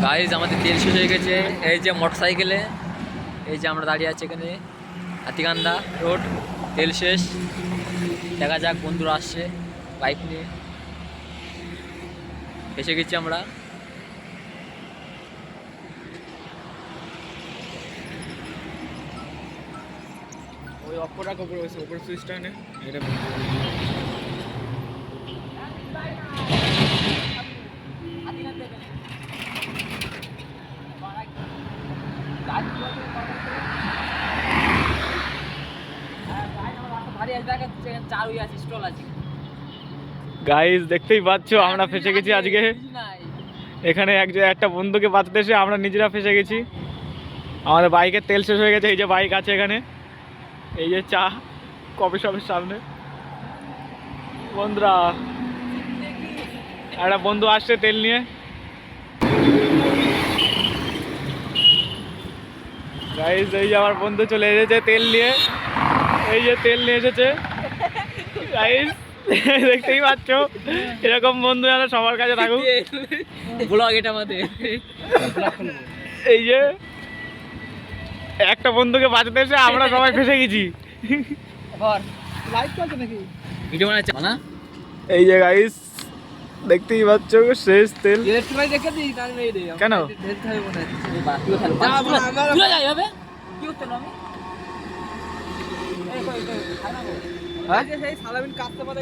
Guys আমাদের তেল শেষ হয়ে গেছে। এই যে মোটরসাইকেলে, এই যে আমরা দাঁড়িয়ে আছি এখানে হাতিকান্দা রোড, তেল শেষ। দেখা যাক বন্ধুরা আসছে বাইক নিয়ে, এসে গেছি আমরা। ওই অপরা কপর হয়েছে, ওপর সুইচটা নে এটা গাইস দেখতেই পাচ্ছ আমরা ফেসে গেছি আজকে এখানে। একটা বন্ধুকে বাঁচাতে এসে আমরা নিজেরা ফেসে গেছি। আমাদের বাইকের তেল শেষ হয়ে গেছে। এই যে বাইক আছে এখানে, এই যে চা কফি শপের সামনে। বন্ধুরা, একটা বন্ধু আসছে তেল নিয়ে। গাইস এই যে আমার বন্ধু চলে এসেছে তেল নিয়ে, এই যে তেল নিয়ে এসেছে। গাইস দেখতেই পাচ্ছ, এরকম বন্ধু যেন সবার কাছে থাকুক। ব্লগ এটা আমাদের। এই যে একটা বন্ধুকে বাঁচাতে এসে আমরা সবাই ফেসে গেছি। ভিডিও বানাচ্ছে না? এই যে গাইস দেখতেই পাচ্ছ শেষ তেল। কেন সালামিন কাটতে পারে